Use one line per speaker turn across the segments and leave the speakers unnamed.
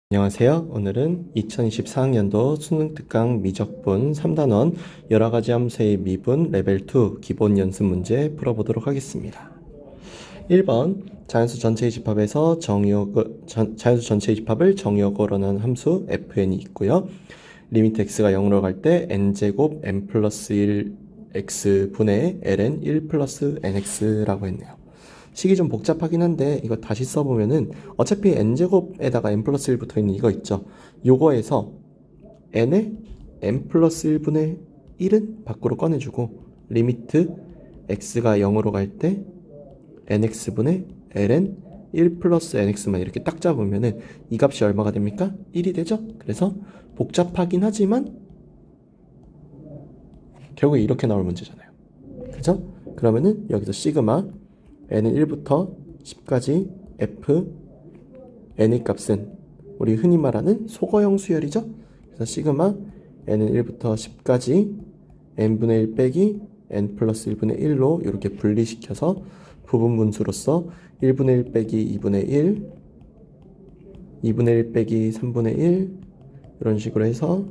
안녕하세요. 오늘은 2024학년도 수능 특강 미적분 3단원 여러가지 함수의 미분 레벨 2 기본 연습 문제 풀어보도록 하겠습니다. 1번 자연수 전체의 집합에서 자연수 전체의 집합을 정의역으로 한 함수 fn이 있고요. 리미트 x가 0으로 갈 때 n제곱 n 플러스 1 x분의 ln 1 플러스 nx라고 했네요. 식이 좀 복잡하긴 한데 이거 다시 써보면은 어차피 n제곱에다가 n 플러스 1 붙어있는 이거 있죠. 요거에서 n의 n 플러스 1분의 1은 밖으로 꺼내주고 리미트 x가 0으로 갈 때 nx분의 ln 1 플러스 nx만 이렇게 딱 잡으면은 이 값이 얼마가 됩니까? 1이 되죠? 그래서 복잡하긴 하지만 결국에 이렇게 나올 문제잖아요. 그죠? 그러면은 여기서 시그마 n은 1부터 10까지 f n의 값은 우리 흔히 말하는 소거형 수열이죠. 그래서 시그마 n은 1부터 10까지 n분의 1 빼기 n 플러스 1분의 1로 이렇게 분리시켜서 부분분수로서 1분의 1 빼기 2분의 1 2분의 1 빼기 3분의 1 이런 식으로 해서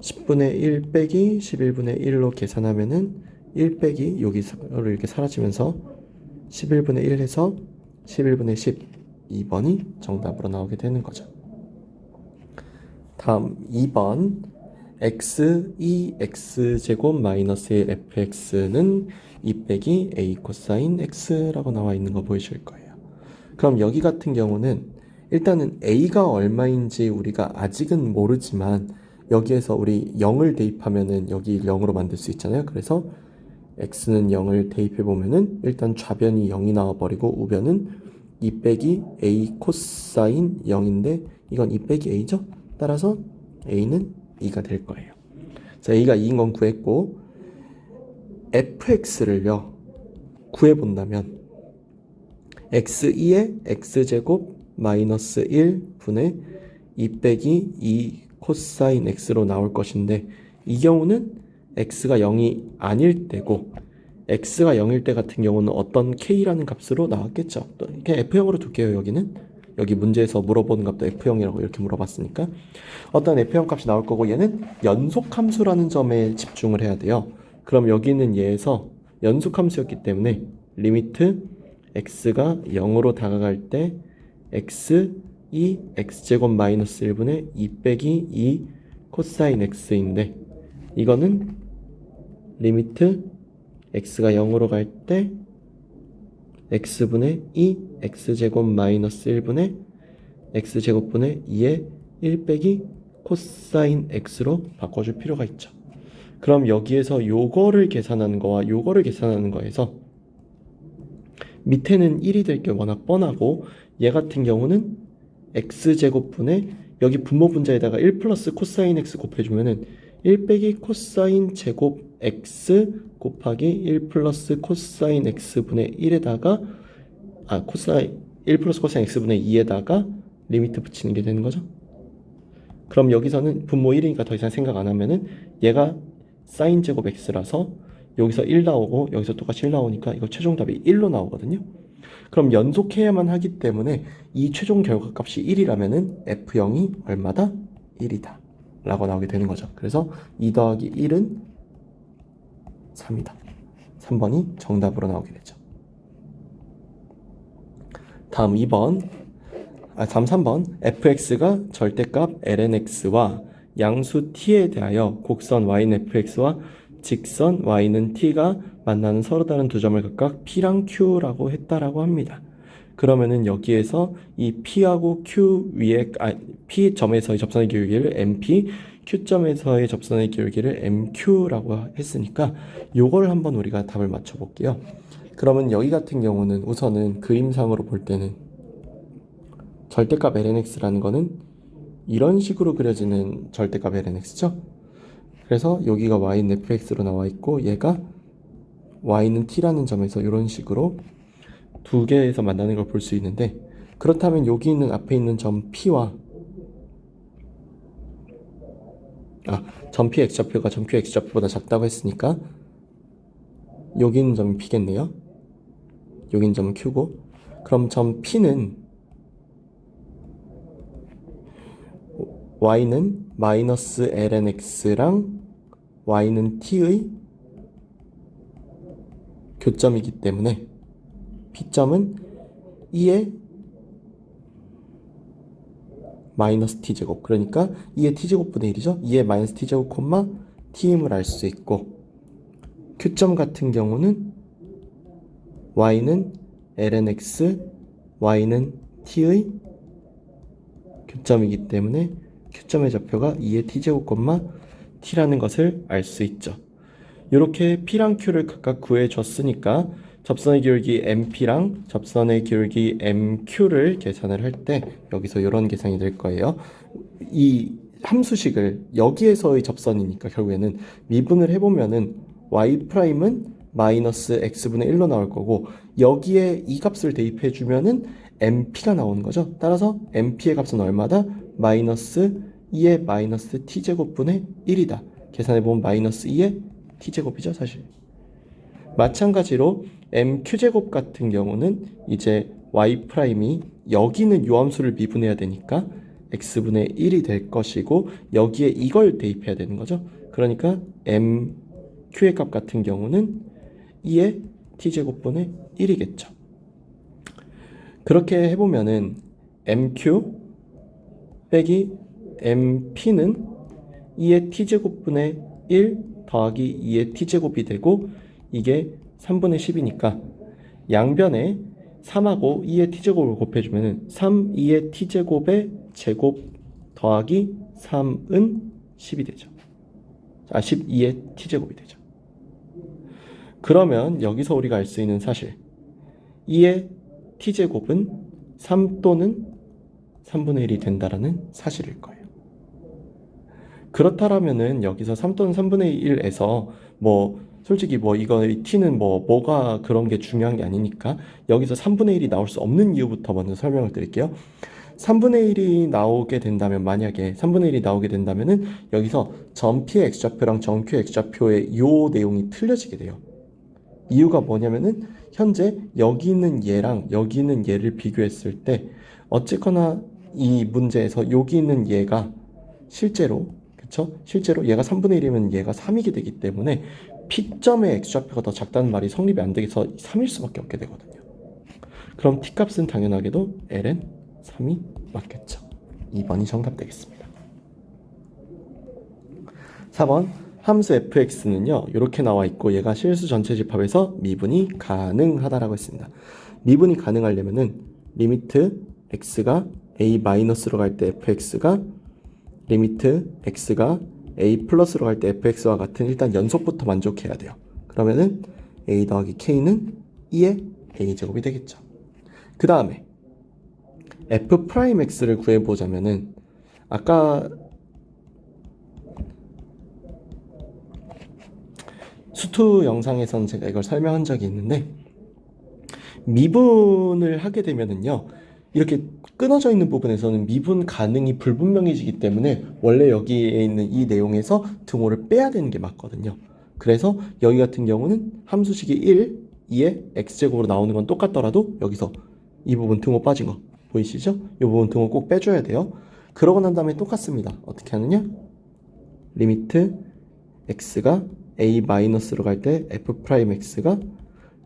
10분의 1 빼기 11분의 1로 계산하면은 1 빼기 여기로 이렇게 사라지면서 11분의 1 해서 11분의 10 2번이 정답으로 나오게 되는 거죠. 다음 2번 x 2x제곱 마이너스 1 fx는 2 빼기 a 코사인 x라고 나와 있는 거 보이실 거예요. 그럼 여기 같은 경우는 일단은 a가 얼마인지 우리가 아직은 모르지만 여기에서 우리 0을 대입하면은 여기 0으로 만들 수 있잖아요. 그래서 x는 0을 대입해보면은 일단 좌변이 0이 나와버리고 우변은 2 빼기 a 코사인 0인데 이건 2 빼기 a죠? 따라서 a는 2가 될 거예요. 자, a가 2인 건 구했고 fx를요 구해본다면 x2의 x제곱 마이너스 1분의 2 빼기 2 코사인 x로 나올 것인데 이 경우는 x가 0이 아닐 때고 x가 0일 때 같은 경우는 어떤 k라는 값으로 나왔겠죠. 그냥 f형으로 둘게요. 여기는 여기 문제에서 물어보는 값도 f형이라고 이렇게 물어봤으니까 어떤 f형 값이 나올 거고 얘는 연속함수라는 점에 집중을 해야 돼요. 그럼 여기는 얘에서 연속함수였기 때문에 리미트 x가 0으로 다가갈 때 x 2 x제곱 마이너스 1분의 2 빼기 2 코사인 x인데 이거는 리미트 x가 0으로 갈 때 x분의 2 x제곱 마이너스 1분의 x제곱분의 2의 1 빼기 코사인 x로 바꿔줄 필요가 있죠. 그럼 여기에서 요거를 계산하는 거와 요거를 계산하는 거에서 밑에는 1이 될 게 워낙 뻔하고 얘 같은 경우는 x제곱분의 여기 분모 분자에다가 1 플러스 코사인 x 곱해주면은 1 빼기 코사인 제곱 x 곱하기 1 플러스 코사인 x분의 1에다가 코사인 1 플러스 코사인 x분의 2에다가 리미트 붙이는 게 되는 거죠. 그럼 여기서는 분모 1이니까 더 이상 생각 안 하면은 얘가 사인 제곱 x라서 여기서 1 나오고 여기서 똑같이 1 나오니까 이거 최종답이 1로 나오거든요. 그럼 연속해야만 하기 때문에 이 최종 결과값이 1이라면은 F0이 얼마다? 1이다 라고 나오게 되는 거죠. 그래서 2 더하기 1은 3이다. 3번이 정답으로 나오게 되죠. 다음 3번 fx가 절대값 lnx와 양수 t에 대하여 곡선 y는 fx와 직선 y는 t가 만나는 서로 다른 두 점을 각각 p랑 q라고 했다라고 합니다. 그러면은 여기에서 이 p하고 q 위에 p점에서의 접선의 기울기를 mp, q점에서의 접선의 기울기를 mq라고 했으니까 요걸 한번 우리가 답을 맞춰 볼게요. 그러면 여기 같은 경우는 우선은 그림상으로 볼 때는 절대값 lnx라는 거는 이런 식으로 그려지는 절대값 lnx죠. 그래서 여기가 y는 fx로 나와 있고 얘가 y는 t라는 점에서 이런 식으로 두 개에서 만나는 걸 볼 수 있는데 그렇다면 여기 있는 앞에 있는 점 p와 점 p x좌표가 점 q x좌표보다 작다고 했으니까 여기 있는 점이 p겠네요. 여기 있는 점은 q고 그럼 점 p는 y는 마이너스 ln x랑 y는 t의 교점이기 때문에 p점은 2의 마이너스 t제곱, 그러니까 2의 t제곱분의 1이죠. 2의 마이너스 t제곱 콤마 t임을 알 수 있고, q점 같은 경우는 y는 ln x, y는 t의 교점이기 때문에 q점의 좌표가 2의 t제곱 콤마 t라는 것을 알 수 있죠. 이렇게 p랑 q를 각각 구해줬으니까 접선의 기울기 MP랑 접선의 기울기 MQ를 계산을 할 때 여기서 이런 계산이 될 거예요. 이 함수식을 여기에서의 접선이니까 결국에는 미분을 해보면은 Y'은 마이너스 x분의 1로 나올 거고, 여기에 이 값을 대입해주면은 MP가 나오는 거죠. 따라서 MP의 값은 얼마다? 마이너스 2의 마이너스 t제곱분의 1이다. 계산해보면 마이너스 2의 t제곱이죠, 사실. 마찬가지로 mq제곱 같은 경우는 이제 y'이 여기는 요함수를 미분해야 되니까 x분의 1이 될 것이고, 여기에 이걸 대입해야 되는 거죠. 그러니까 mq의 값 같은 경우는 2의 t제곱분의 1이겠죠. 그렇게 해보면은 mq 빼기 mp는 2의 t제곱분의 1 더하기 2의 t제곱이 되고, 이게 3분의 10이니까 양변에 3하고 2의 t제곱을 곱해주면 3, 2의 t제곱의 제곱 더하기 3은 10이 되죠. 12의 t제곱이 되죠. 그러면 여기서 우리가 알 수 있는 사실, 2의 t제곱은 3 또는 3분의 1이 된다라는 사실일 거예요. 그렇다라면은 여기서 3 또는 3분의 1에서 솔직히 이거 t는 뭐가 그런 게 중요한 게 아니니까 여기서 3분의 1이 나올 수 없는 이유부터 먼저 설명을 드릴게요. 3분의 1이 나오게 된다면, 만약에 3분의 1이 나오게 된다면은 여기서 점 P의 x좌표랑 점 Q의 x좌표의 요 내용이 틀려지게 돼요. 이유가 뭐냐면은 현재 여기 있는 얘랑 여기 있는 얘를 비교했을 때 어쨌거나 이 문제에서 여기 있는 얘가 실제로 얘가 3분의 1이면 얘가 3이게 되기 때문에 P점의 x좌표가 더 작다는 말이 성립이 안 되겠어 3일 수밖에 없게 되거든요. 그럼 T값은 당연하게도 ln 3이 맞겠죠. 2번이 정답 되겠습니다. 4번 함수 fx는요 이렇게 나와 있고, 얘가 실수 전체 집합에서 미분이 가능하다라고 했습니다. 미분이 가능하려면은 리미트 x가 a-로 갈 때 fx가 리미트 x가 a 플러스로 갈 때 fx와 같은 일단 연속부터 만족해야 돼요. 그러면은 a 더하기 k는 2의 a제곱이 되겠죠. 그 다음에 f'x를 구해보자면은 아까 수투 영상에서는 제가 이걸 설명한 적이 있는데, 미분을 하게 되면은요 이렇게 끊어져 있는 부분에서는 미분 가능이 불분명해지기 때문에 원래 여기에 있는 이 내용에서 등호를 빼야 되는 게 맞거든요. 그래서 여기 같은 경우는 함수식이 1, 2의 x제곱으로 나오는 건 똑같더라도 여기서 이 부분 등호 빠진 거 보이시죠? 이 부분 등호 꼭 빼줘야 돼요. 그러고 난 다음에 똑같습니다. 어떻게 하느냐? 리미트 x가 a-로 갈 때 f'x가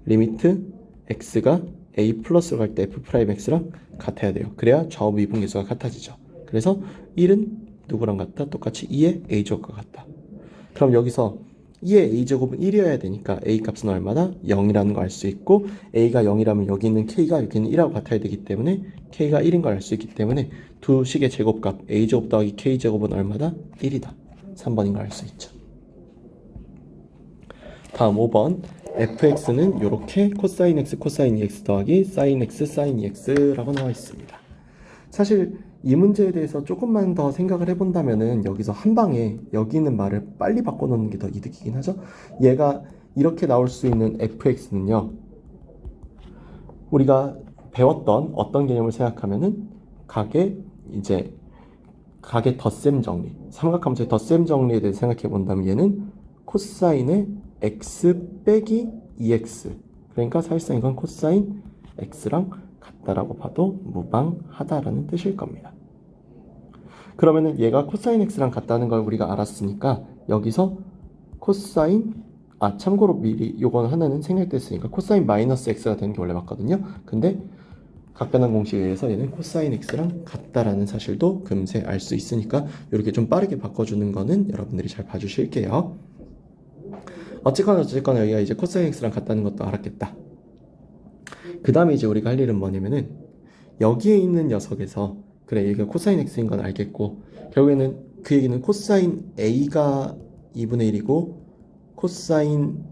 리미트 x가 a 플러스로 갈 때 f'x랑 같아야 돼요. 그래야 좌우 미분계수가 같아지죠. 그래서 1은 누구랑 같다? 똑같이 2의 a제곱과 같다. 그럼 여기서 2의 a제곱은 1이어야 되니까 a 값은 얼마다? 0이라는 걸 알 수 있고, a가 0이라면 여기 있는 k가 여기는 1하고 같아야 되기 때문에 k가 1인 걸 알 수 있기 때문에 두 식의 제곱값 a제곱 더하기 k제곱은 얼마다? 1이다. 3번인 걸 알 수 있죠. 다음 5번 fx는 이렇게 코사인 x 코사인 2x 더하기 사인 x 사인 2x라고 나와 있습니다. 사실 이 문제에 대해서 조금만 더 생각을 해본다면은 여기서 한 방에 여기 있는 말을 빨리 바꿔놓는 게 더 이득이긴 하죠. 얘가 이렇게 나올 수 있는 fx는요, 우리가 배웠던 어떤 개념을 생각하면은 각의 덧셈 정리, 삼각함수의 덧셈 정리에 대해서 생각해 본다면 얘는 코사인의 x 빼기 2x, 그러니까 사실상 이건 코사인 x랑 같다라고 봐도 무방하다라는 뜻일 겁니다. 그러면은 얘가 코사인 x랑 같다는 걸 우리가 알았으니까 여기서 코사인 참고로 미리 요건 하나는 생략됐으니까 코사인 마이너스 x가 되는 게 원래 맞거든요. 근데 각변환 공식에 의해서 얘는 코사인 x랑 같다라는 사실도 금세 알 수 있으니까 이렇게 좀 빠르게 바꿔주는 거는 여러분들이 잘 봐주실게요. 어쨌거나 여기가 이제 코사인 x랑 같다는 것도 알았겠다. 그 다음에 이제 우리가 할 일은 뭐냐면은 여기에 있는 녀석에서 그래 얘가 코사인 x인 건 알겠고 결국에는 그 얘기는 코사인 a가 2분의 1이고 코사인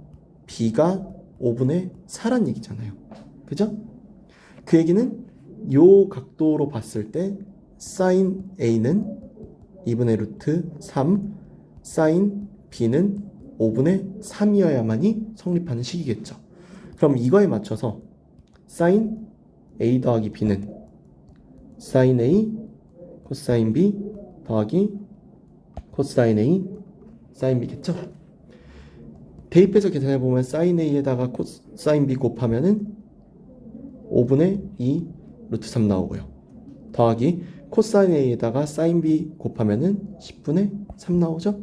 b가 5분의 4란 얘기잖아요. 그죠? 그 얘기는 요 각도로 봤을 때 사인 a는 2분의 루트 3, 사인 b는 5분의 3이어야만이 성립하는 식이겠죠. 그럼 이거에 맞춰서 사인 a 더하기 b는 사인 a 코사인 b 더하기 코사인 a 사인 b겠죠. 대입해서 계산해보면 사인 a에다가 코사인 b 곱하면은 5분의 2 루트 3 나오고요. 더하기 코사인 a에다가 사인 b 곱하면은 10분의 3 나오죠.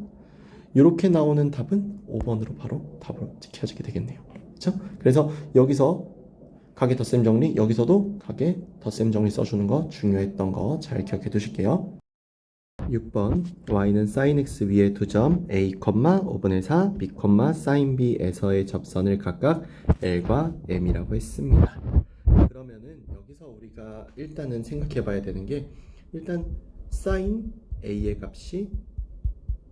이렇게 나오는 답은 5번으로 바로 답으로 찍혀지게 되겠네요. 그렇죠? 그래서 여기서 각의 덧셈 정리, 여기서도 각의 덧셈 정리 써주는 거 중요했던 거 잘 기억해 두실게요. 6번 y는 sin x 위에 두 점 a, 5분의 4, b, sin b에서의 접선을 각각 l과 m이라고 했습니다. 그러면은 여기서 우리가 일단은 생각해 봐야 되는 게 일단 sin a의 값이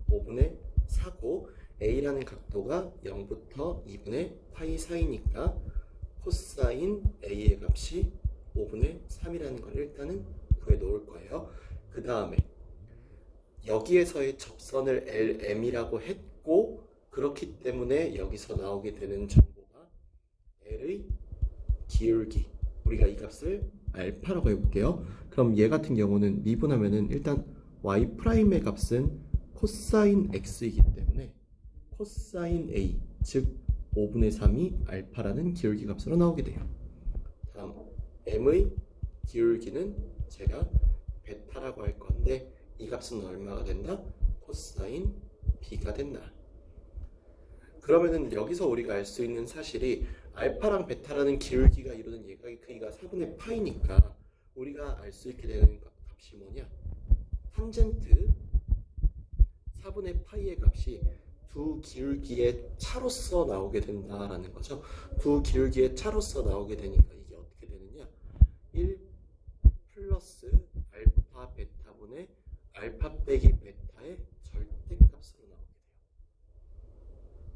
5분의 4고 a라는 각도가 0부터 2분의 파이 사이니까 코사인 a의 값이 5분의 3이라는 걸 일단은 구해 놓을 거예요. 그 다음에 여기에서의 접선을 LM이라고 했고 그렇기 때문에 여기서 나오게 되는 정보가 L의 기울기, 우리가 이 값을 알파라고 해볼게요. 그럼 얘 같은 경우는 미분하면은 일단 Y'의 값은 코사인 X이기 때문에 코사인 A, 즉 5분의 3이 알파라는 기울기 값으로 나오게 돼요. 다음 M의 기울기는 제가 베타라고 할 건데 이 값은 얼마가 된다? 코사인 B가 된다. 그러면은 여기서 우리가 알 수 있는 사실이 알파랑 베타라는 기울기가 이루는 예각의 크기가 4분의 파이니까 우리가 알 수 있게 되는 값이 뭐냐? 탄젠트 4분의 파이의 값이 두 기울기의 차로서 나오게 된다라는 거죠. 두 기울기의 차로서 나오게 되니까 이게 어떻게 되느냐? 1 플러스 알파 베타분의 알파 빼기 베타의 절대값으로 나오게 돼요.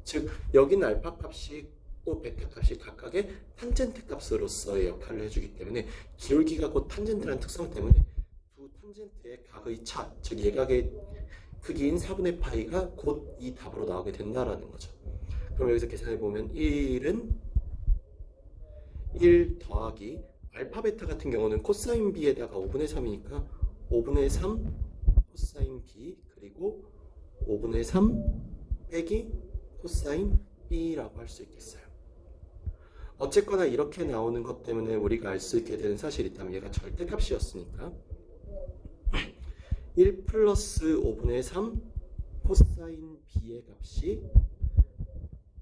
즉 여기는 알파 값이 또 베타 값이 각각의 탄젠트 값으로서의 역할을 해주기 때문에 기울기가 곧 탄젠트라는 특성 때문에 두 탄젠트의 각의 차, 즉 예각의 크기인 4분의 파이가 곧 이 답으로 나오게 된다라는 거죠. 그럼 여기서 계산해보면 1은 1 더하기 알파 베타 같은 경우는 코사인 b에다가 5분의 3이니까 5분의 3 코사인 b 그리고 5분의 3 빼기 코사인 b라고 할 수 있겠어요. 어쨌거나 이렇게 나오는 것 때문에 우리가 알 수 있게 되는 사실이 있다면 얘가 절대값이었으니까 1 플러스 5분의 3 코사인 b의 값이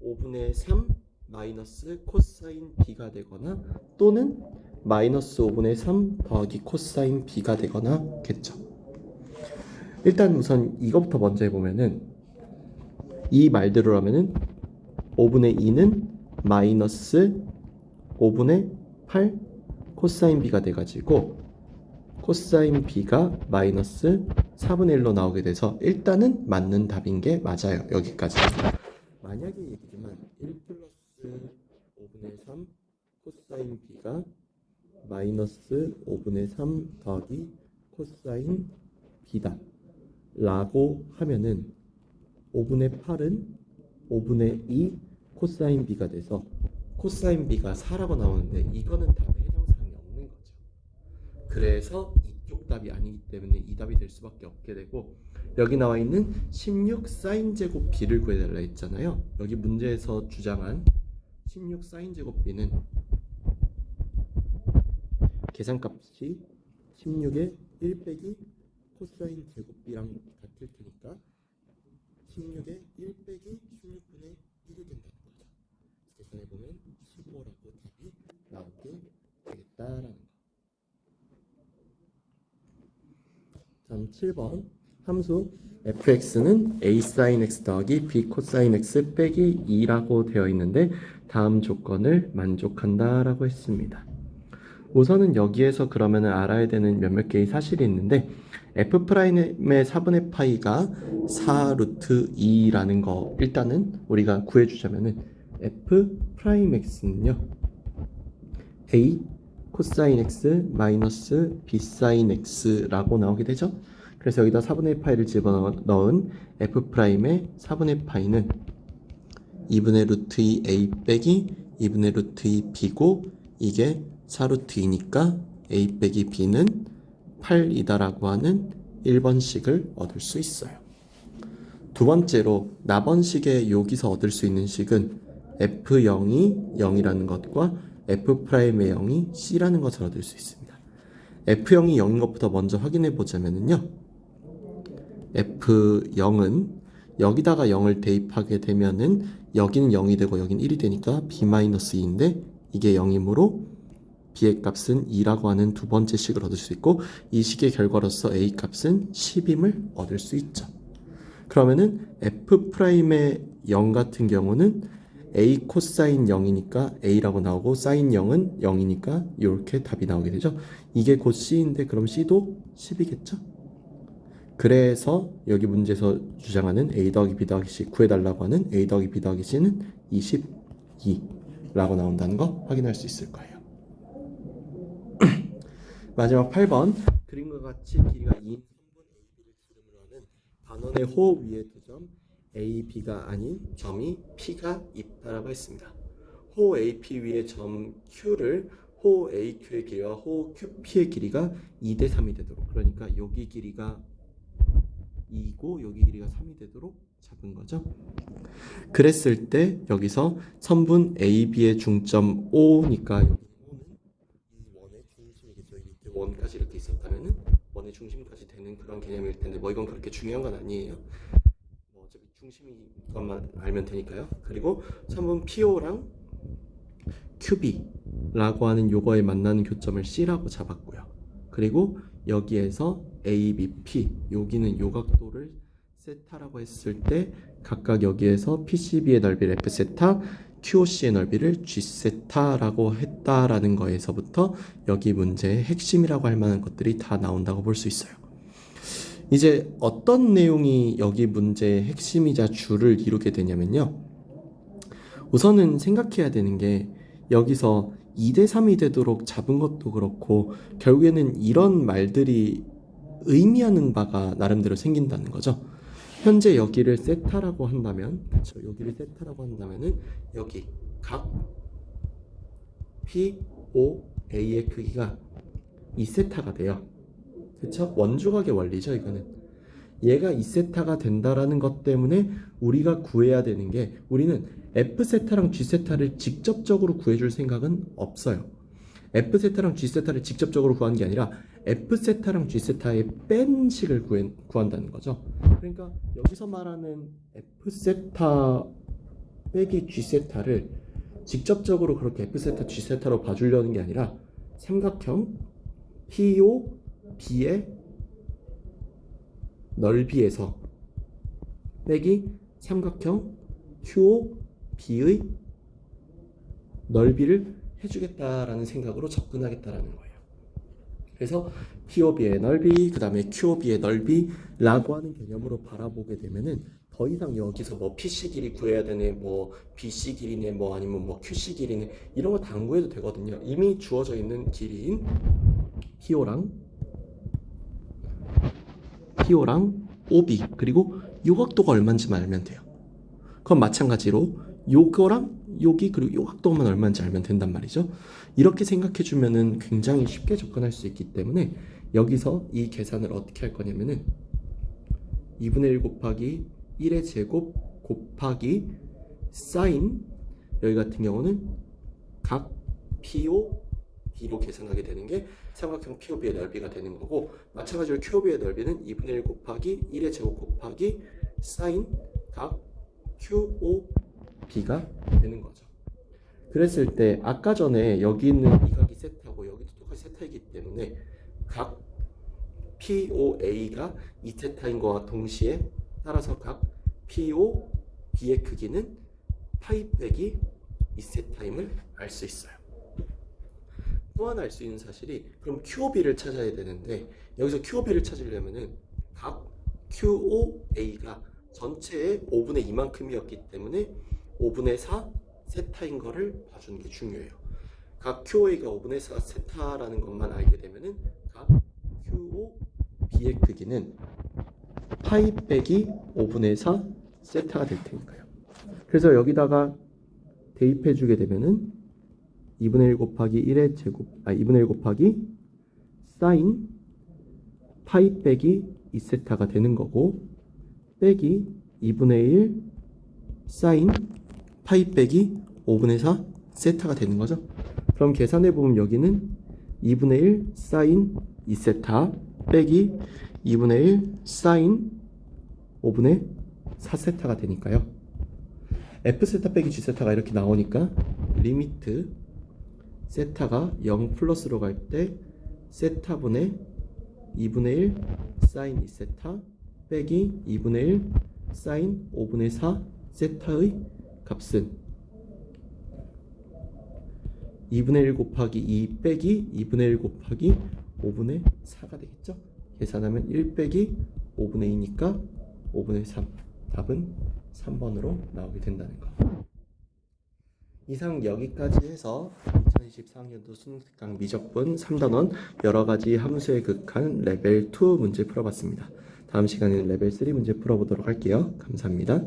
5분의 3 마이너스 코사인 b가 되거나 또는 마이너스 5분의 3 더하기 코사인 b가 되거나 겠죠. 일단 우선 이거부터 먼저 해보면은 이 말대로라면은 5분의 2는 마이너스 5분의 8 코사인 b가 돼가지고 코사인 b가 마이너스 4분의 1로 나오게 돼서 일단은 맞는 답인 게 맞아요. 여기까지. 만약에 얘기지만 1 플러스 5분의 3 코사인 b가 마이너스 5분의 3 더하기 코사인 b다 라고 하면은 5분의 8은 5분의 2 코사인 b가 돼서 코사인 b가 4라고 나오는데 이거는 답에 해당 사항이 없는 거죠. 그래서 이쪽 답이 아니기 때문에 이 답이 될 수밖에 없게 되고 여기 나와 있는 16 사인 제곱 b를 구해달라 했잖아요. 여기 문제에서 주장한 16 사인 제곱 b는 계산값이 16의 1 빼기 코사인 제곱 b랑 같을 테니까 16에 1 빼기 16분의 1이 된다는 거죠. 계산해보면 15라고 답이 나오게 되겠다라는 거. 다음 7번 함수 fx는 a sin x 더하기 b 코사인 x 빼기 2라고 되어 있는데 다음 조건을 만족한다 라고 했습니다. 우선은 여기에서 그러면 알아야 되는 몇몇 개의 사실이 있는데 f'의 4분의 파이가 4 루트 2라는 거 일단은 우리가 구해주자면은 f'x는요 a 코사인 x 마이너스 b 사인 x라고 나오게 되죠. 그래서 여기다 4분의 파이를 집어넣은 f'의 4분의 파이는 2분의 루트 2 a 빼기 2분의 루트 2 b고 이게 4루트 2니까 a 빼기 b는 8이다라고 하는 1번식을 얻을 수 있어요. 두 번째로 나번식의 여기서 얻을 수 있는 식은 f0이 0이라는 것과 f'의 0이 c라는 것을 얻을 수 있습니다. f0이 0인 것부터 먼저 확인해 보자면요. f0은 여기다가 0을 대입하게 되면은 여기는 0이 되고 여기는 1이 되니까 b-2인데 이게 0이므로 b의 값은 2라고 하는 두 번째 식을 얻을 수 있고 이 식의 결과로서 a 값은 10임을 얻을 수 있죠. 그러면은 f'의 0 같은 경우는 a 코사인 0이니까 a라고 나오고 사인 0은 0이니까 이렇게 답이 나오게 되죠. 이게 곧 c인데 그럼 c도 10이겠죠. 그래서 여기 문제에서 주장하는 a 더하기 b 더하기 c 구해달라고 하는 a 더하기 b 더하기 c는 22라고 나온다는 거 확인할 수 있을 거예요. 마지막 8번 그림과 같이 길이가 2인 3분 AB를 기름으로 하는 반원의 호 위에 두 점 AB가 아닌 점이 P가 있다라고 했습니다. 호 AP 위에 점 Q를 호 AQ의 길이와 호 QP의 길이가 2대 3이 되도록 그러니까 여기 길이가 2고 여기 길이가 3이 되도록 잡은 거죠. 그랬을 때 여기서 선분 AB의 중점 O니까 여기 원까지 이렇게 있었다면은 원의 중심까지 되는 그런 개념일 텐데 뭐 이건 그렇게 중요한 건 아니에요. 뭐 어차피 중심인 것만 알면 되니까요. 그리고 선분 PO랑 QB라고 하는 요거에 만나는 교점을 C라고 잡았고요. 그리고 여기에서 ABP 여기는 요 각도를 세타라고 했을 때 각각 여기에서 PCB의 넓이를 F 세타 QOC의 넓이를 G세타라고 했다라는 거에서부터 여기 문제의 핵심이라고 할 만한 것들이 다 나온다고 볼 수 있어요. 이제 어떤 내용이 여기 문제의 핵심이자 주를 이루게 되냐면요. 우선은 생각해야 되는 게 여기서 2대 3이 되도록 잡은 것도 그렇고 결국에는 이런 말들이 의미하는 바가 나름대로 생긴다는 거죠. 현재 여기를 세타라고 한다면, 그렇죠? 여기를 세타라고 한다면은 여기 각 P, O, A의 크기가 2세타가 돼요. 그렇죠? 원주각의 원리죠, 이거는. 얘가 2세타가 된다라는 것 때문에 우리가 구해야 되는 게 우리는 F세타랑 G세타를 직접적으로 구해줄 생각은 없어요. F세타랑 G세타를 직접적으로 구한 게 아니라 F세타랑 G세타의 뺀 식을 구한다는 거죠. 그러니까 여기서 말하는 F세타 빼기 G세타를 직접적으로 그렇게 F세타, G세타로 봐주려는 게 아니라 삼각형 PO, B의 넓이에서 빼기 삼각형 QO, B의 넓이를 해주겠다라는 생각으로 접근하겠다라는 거예요. 그래서 POB의 넓이, 그 다음에 QOB의 넓이라고 하는 개념으로 바라보게 되면은 더 이상 여기서 뭐 PC 길이 구해야 되네, 뭐 BC 길이네, 뭐 아니면 뭐 QC 길이네 이런 거 다 안 구해도 되거든요. 이미 주어져 있는 길이인 PO랑 OB 그리고 요 각도가 얼마인지만 알면 돼요. 그건 마찬가지로 요거랑 여기 그리고 요 각도만 얼마인지 알면 된단 말이죠. 이렇게 생각해 주면은 굉장히 쉽게 접근할 수 있기 때문에 여기서 이 계산을 어떻게 할 거냐면은 2분의 1 곱하기 1의 제곱 곱하기 사인 여기 같은 경우는 각 PO, D로 계산하게 되는 게 삼각형 POB의 넓이가 되는 거고, 마찬가지로 QOB의 넓이는 2분의 1 곱하기 1의 제곱 곱하기 사인 각 QOB가 되는 거죠. 그랬을 때 아까 전에 여기 있는 이 각이 세타고 여기도 똑같이 세타이기 때문에 각 POA가 2세타인 것과 동시에 따라서 각 POB의 크기는 파이 빼기 2세타임을 알 수 있어요. 또 하나 알 수 있는 사실이, 그럼 QOB를 찾아야 되는데 여기서 QOB를 찾으려면은 각 QOA가 전체의 5분의 2만큼이었기 때문에 5분의 4 세타인 거를 봐주는 게 중요해요. 각 QOA가 5분의 4 세타라는 것만 알게 되면은 각 QOB의 크기는 파이 빼기 5분의 4 세타가 될 테니까요. 그래서 여기다가 대입해 주게 되면은 2분의 1 곱하기 1의 제곱, 2분의 1 곱하기 사인 파이 빼기 2세타가 되는 거고, 빼기 2분의 1 사인 파이 빼기 5분의 4 세타가 되는 거죠. 그럼 계산해 보면 여기는 2분의 1 사인 2세타 빼기 2분의 1 사인 5분의 4세타가 되니까요. F세타 빼기 G세타가 이렇게 나오니까 리미트 세타가 0 플러스로 갈 때 세타분의 2분의 1 사인 2세타 빼기 2분의 1 사인 5분의 4 세타의 값은 2분의 1 곱하기 2 빼기 2분의 1 곱하기 5분의 4가 되겠죠? 계산하면 1 빼기 5분의 2니까 5분의 3. 답은 3번으로 나오게 된다는 거. 이상 여기까지 해서 2024학년도 수능특강 미적분 3단원 여러가지 함수에 극한 레벨 2 문제 풀어봤습니다. 다음 시간에는 레벨 3 문제 풀어보도록 할게요. 감사합니다.